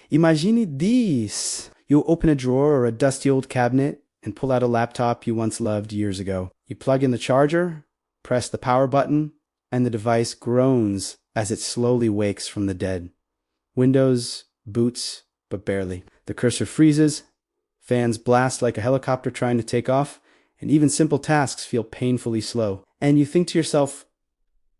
Imagine this. You open a drawer or a dusty old cabinet and pull out a laptop you once loved years ago. You plug in the charger, press the power button, and the device groans as it slowly wakes from the dead. Windows boots, but barely. The cursor freezes, fans blast like a helicopter trying to take off, and even simple tasks feel painfully slow. And you think to yourself,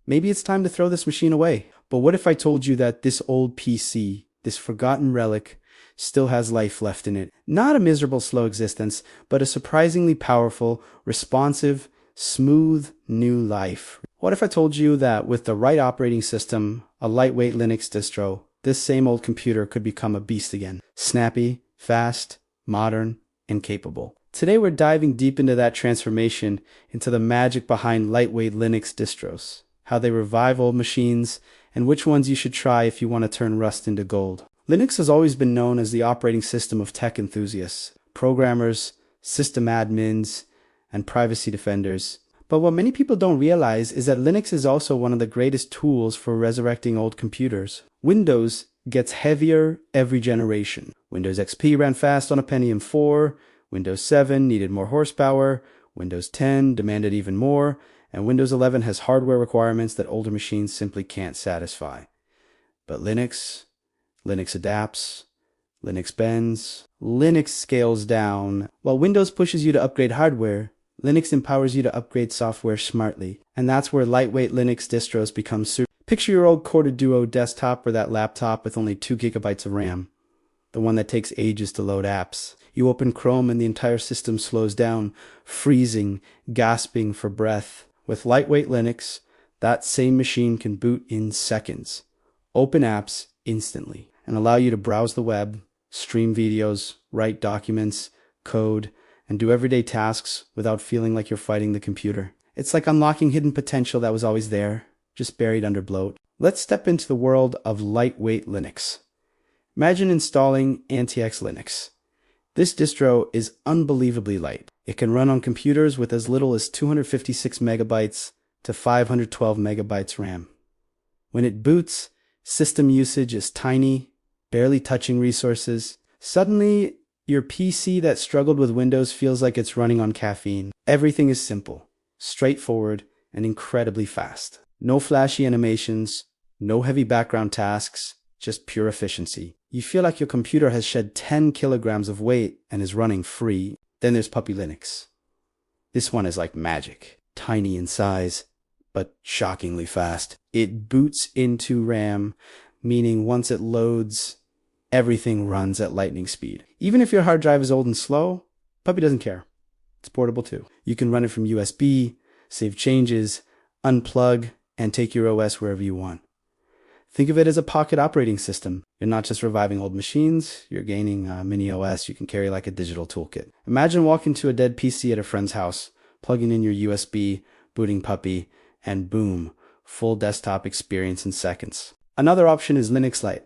maybe it's time to throw this machine away. But what if I told you that this old PC, this forgotten relic, still has life left in it? Not a miserable, slow existence, but a surprisingly powerful, responsive, smooth new life. What if I told you that with the right operating system, a lightweight Linux distro, this same old computer could become a beast again? Snappy, fast, modern, and capable. Today we're diving deep into that transformation, into the magic behind lightweight Linux distros, how they revive old machines, and which ones you should try if you want to turn rust into gold. Linux has always been known as the operating system of tech enthusiasts, programmers, system admins, and privacy defenders. But what many people don't realize is that Linux is also one of the greatest tools for resurrecting old computers. Windows gets heavier every generation. Windows XP ran fast on a Pentium 4, Windows 7 needed more horsepower, Windows 10 demanded even more, and Windows 11 has hardware requirements that older machines simply can't satisfy. But Linux adapts, Linux bends, Linux scales down. While Windows pushes you to upgrade hardware, Linux empowers you to upgrade software smartly. And that's where lightweight Linux distros become super. Picture your old Core Duo desktop or that laptop with only 2 gigabytes of RAM. The one that takes ages to load apps. You open Chrome and the entire system slows down, freezing, gasping for breath. With lightweight Linux, that same machine can boot in seconds, open apps instantly, and allow you to browse the web, stream videos, write documents, code, and do everyday tasks without feeling like you're fighting the computer. It's like unlocking hidden potential that was always there, just buried under bloat. Let's step into the world of lightweight Linux. Imagine installing AntiX Linux. This distro is unbelievably light. It can run on computers with as little as 256 megabytes to 512 megabytes RAM. When it boots, system usage is tiny, barely touching resources. Suddenly, your PC that struggled with Windows feels like it's running on caffeine. Everything is simple, straightforward, and incredibly fast. No flashy animations, no heavy background tasks, just pure efficiency. You feel like your computer has shed 10 kilograms of weight and is running free. Then there's Puppy Linux. This one is like magic, tiny in size, but shockingly fast. It boots into RAM, meaning once it loads, everything runs at lightning speed. Even if your hard drive is old and slow, Puppy doesn't care. It's portable too. You can run it from USB, save changes, unplug, and take your OS wherever you want. Think of it as a pocket operating system. You're not just reviving old machines, you're gaining a mini OS you can carry like a digital toolkit. Imagine walking to a dead PC at a friend's house, plugging in your USB, booting Puppy, and boom, full desktop experience in seconds. Another option is Linux Lite.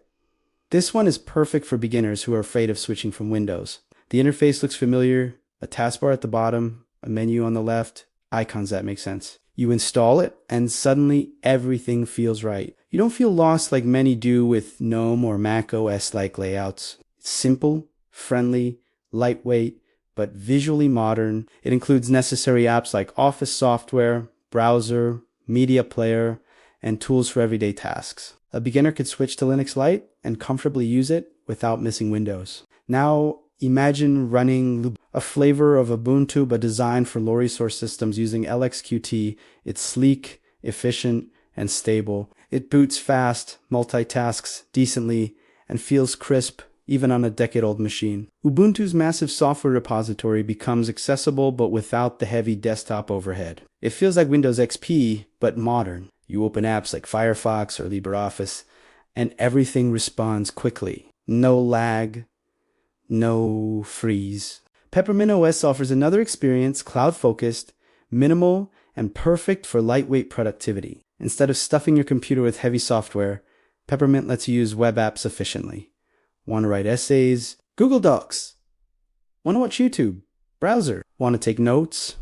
This one is perfect for beginners who are afraid of switching from Windows. The interface looks familiar, a taskbar at the bottom, a menu on the left, icons that make sense. You install it, and suddenly everything feels right. You don't feel lost like many do with GNOME or Mac OS-like layouts. It's simple, friendly, lightweight, but visually modern. It includes necessary apps like Office software, browser, media player, and tools for everyday tasks. A beginner could switch to Linux Lite and comfortably use it without missing Windows. Now, imagine running a flavor of Ubuntu but designed for low-resource systems using LXQT. It's sleek, efficient, and stable. It boots fast, multitasks decently, and feels crisp even on a decade-old machine. Ubuntu's massive software repository becomes accessible but without the heavy desktop overhead. It feels like Windows XP, but modern. You open apps like Firefox or LibreOffice, and everything responds quickly. No lag, no freeze. Peppermint OS offers another experience, cloud-focused, minimal, and perfect for lightweight productivity. Instead of stuffing your computer with heavy software, Peppermint lets you use web apps efficiently. Want to write essays? Google Docs. Want to watch YouTube? Browser. Want to take notes?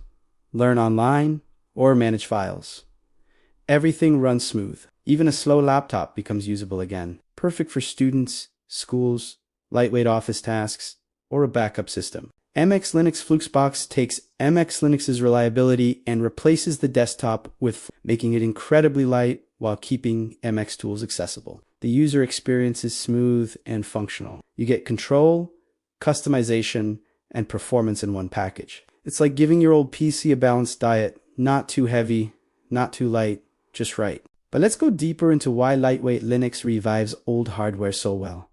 Learn online? Or manage files? Everything runs smooth. Even a slow laptop becomes usable again. Perfect for students, schools, lightweight office tasks, or a backup system. MX Linux Fluxbox takes MX Linux's reliability and replaces the desktop with making it incredibly light while keeping MX tools accessible. The user experience is smooth and functional. You get control, customization, and performance in one package. It's like giving your old PC a balanced diet, not too heavy, not too light, just right. But let's go deeper into why lightweight Linux revives old hardware so well.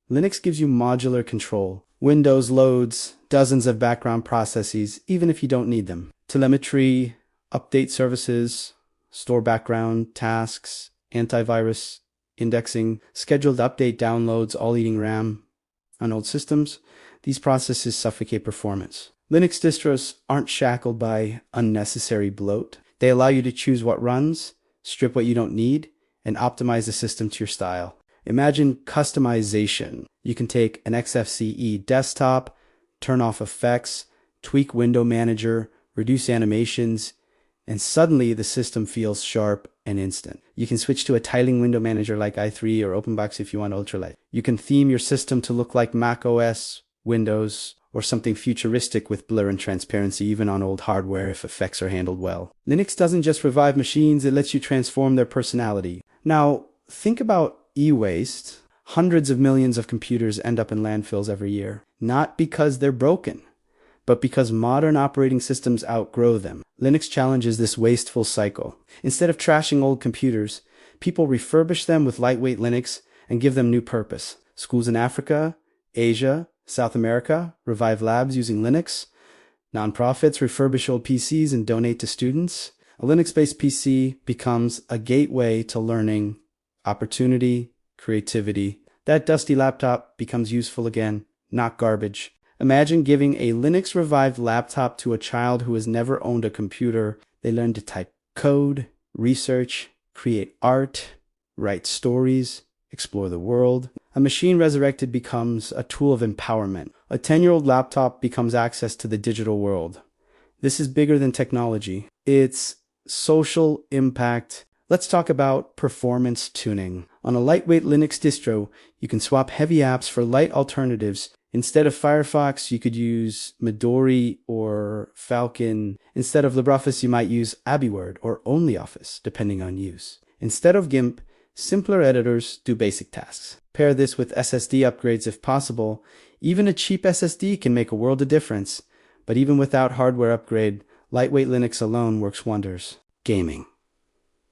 Linux gives you modular control. Windows loads dozens of background processes, even if you don't need them. Telemetry, update services, store background tasks, antivirus, indexing, scheduled update downloads, all eating RAM. On old systems, these processes suffocate performance. Linux distros aren't shackled by unnecessary bloat. They allow you to choose what runs, strip what you don't need, and optimize the system to your style. Imagine customization. You can take an XFCE desktop, turn off effects, tweak window manager, reduce animations, and suddenly the system feels sharp and instant. You can switch to a tiling window manager like i3 or OpenBox if you want ultralight. You can theme your system to look like Mac OS, Windows, or something futuristic with blur and transparency even on old hardware if effects are handled well. Linux doesn't just revive machines, it lets you transform their personality. Now, think about e-waste. Hundreds of millions of computers end up in landfills every year, not because they're broken, but because modern operating systems outgrow them. Linux challenges this wasteful cycle. Instead of trashing old computers, people refurbish them with lightweight Linux and give them new purpose. Schools in Africa, Asia, South America revive labs using Linux. Nonprofits refurbish old PCs and donate to students. A Linux-based PC becomes a gateway to learning, opportunity, creativity. That dusty laptop becomes useful again, not garbage. Imagine giving a Linux-revived laptop to a child who has never owned a computer. They learn to type code, research, create art, write stories, explore the world. A machine resurrected becomes a tool of empowerment. A 10-year-old laptop becomes access to the digital world. This is bigger than technology. It's social impact. Let's talk about performance tuning. On a lightweight Linux distro, you can swap heavy apps for light alternatives. Instead of Firefox, you could use Midori or Falcon. Instead of LibreOffice, you might use AbiWord or OnlyOffice, depending on use. Instead of GIMP, simpler editors do basic tasks. Pair this with SSD upgrades if possible. Even a cheap SSD can make a world of difference. But even without hardware upgrade, lightweight Linux alone works wonders. Gaming.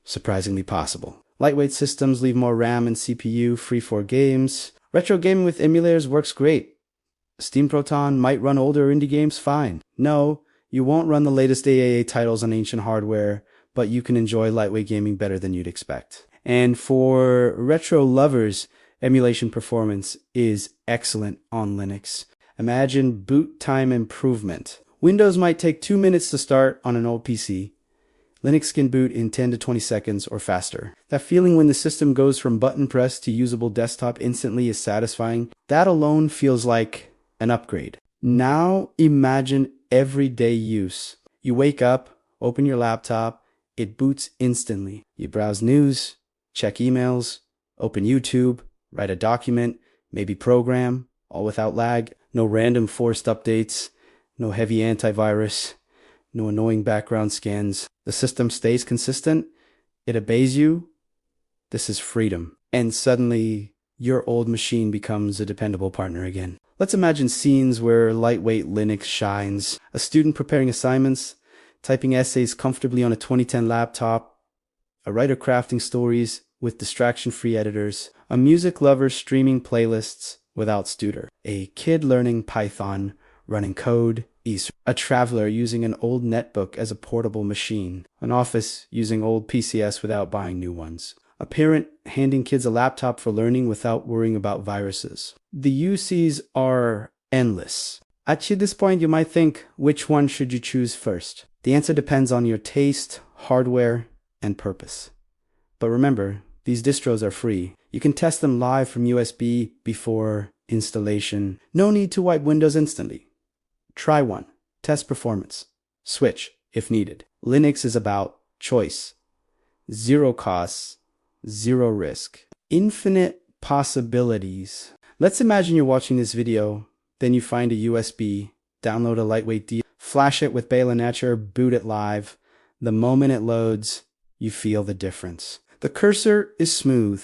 Surprisingly possible. Lightweight systems leave more RAM and CPU free for games. Retro gaming with emulators works great. Steam Proton might run older indie games fine. No, you won't run the latest AAA titles on ancient hardware, but you can enjoy lightweight gaming better than you'd expect. And for retro lovers, emulation performance is excellent on Linux. Imagine boot time improvement. Windows might take 2 minutes to start on an old PC. Linux can boot in 10 to 20 seconds or faster. That feeling when the system goes from button press to usable desktop instantly is satisfying. That alone feels like an upgrade. Now imagine everyday use. You wake up, open your laptop, it boots instantly. You browse news, check emails, open YouTube, write a document, maybe program, all without lag. No random forced updates, no heavy antivirus, no annoying background scans. The system stays consistent. It obeys you. This is freedom. And suddenly, your old machine becomes a dependable partner again. Let's imagine scenes where lightweight Linux shines. A student preparing assignments, typing essays comfortably on a 2010 laptop, a writer crafting stories with distraction-free editors, a music lover streaming playlists without Studer, a kid learning Python, running code, a traveler using an old netbook as a portable machine, an office using old PCS without buying new ones, a parent handing kids a laptop for learning without worrying about viruses. The UCs are endless. At this point, you might think, which one should you choose first? The answer depends on your taste, hardware, and purpose. But remember, these distros are free. You can test them live from USB before installation. No need to wipe Windows instantly. Try one. Test performance. Switch if needed. Linux is about choice. Zero costs, zero risk. Infinite possibilities. Let's imagine you're watching this video, then you find a USB, download a lightweight D, flash it with Bela Nature, boot it live. The moment it loads, you feel the difference. The cursor is smooth.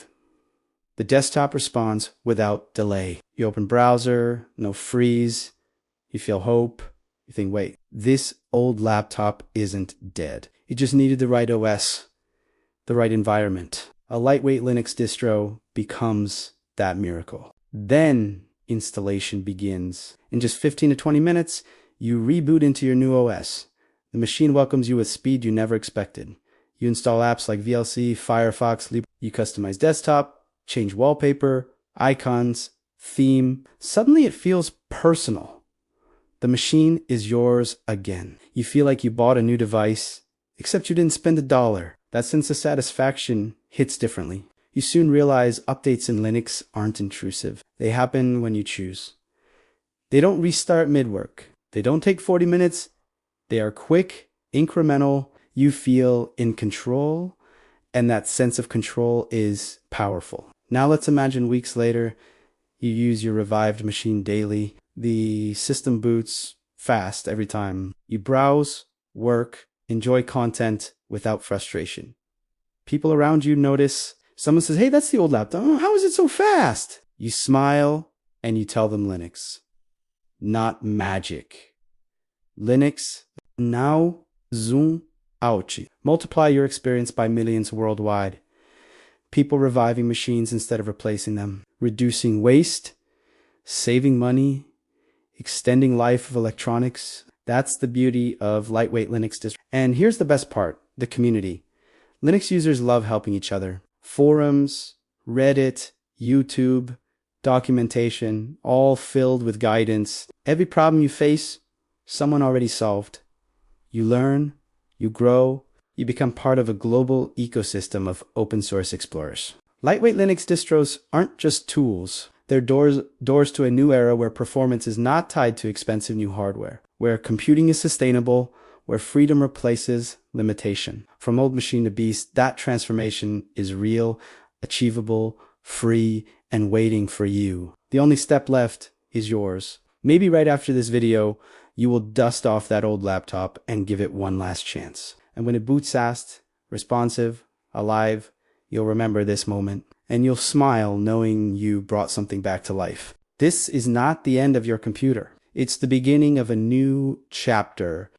The desktop responds without delay. You open browser, no freeze. You feel hope. You think, wait, this old laptop isn't dead. It just needed the right OS, the right environment. A lightweight Linux distro becomes that miracle. Then installation begins. In just 15 to 20 minutes, you reboot into your new OS. The machine welcomes you with speed you never expected. You install apps like VLC, Firefox, you customize desktop, change wallpaper, icons, theme. Suddenly it feels personal. The machine is yours again. You feel like you bought a new device, except you didn't spend $1. That sense of satisfaction hits differently. You soon realize updates in Linux aren't intrusive. They happen when you choose. They don't restart mid-work. They don't take 40 minutes. They are quick, incremental. You feel in control, and that sense of control is powerful. Now let's imagine weeks later, you use your revived machine daily. The system boots fast every time. You browse, work, enjoy content without frustration. People around you notice. Someone says, hey, that's the old laptop. Oh, how is it so fast? You smile and you tell them Linux. Not magic. Linux now zoom out. Multiply your experience by millions worldwide. People reviving machines instead of replacing them. Reducing waste, saving money, extending life of electronics. That's the beauty of lightweight Linux distro. And here's the best part, the community. Linux users love helping each other. Forums, Reddit, YouTube, documentation, all filled with guidance. Every problem you face, someone already solved. You learn, you grow, you become part of a global ecosystem of open source explorers. Lightweight Linux distros aren't just tools. They're doors to a new era where performance is not tied to expensive new hardware, where computing is sustainable, where freedom replaces limitation. From old machine to beast, that transformation is real, achievable, free, and waiting for you. The only step left is yours. Maybe right after this video, you will dust off that old laptop and give it one last chance. And when it boots fast, responsive, alive, you'll remember this moment. And you'll smile knowing you brought something back to life. This is not the end of your computer. It's the beginning of a new chapter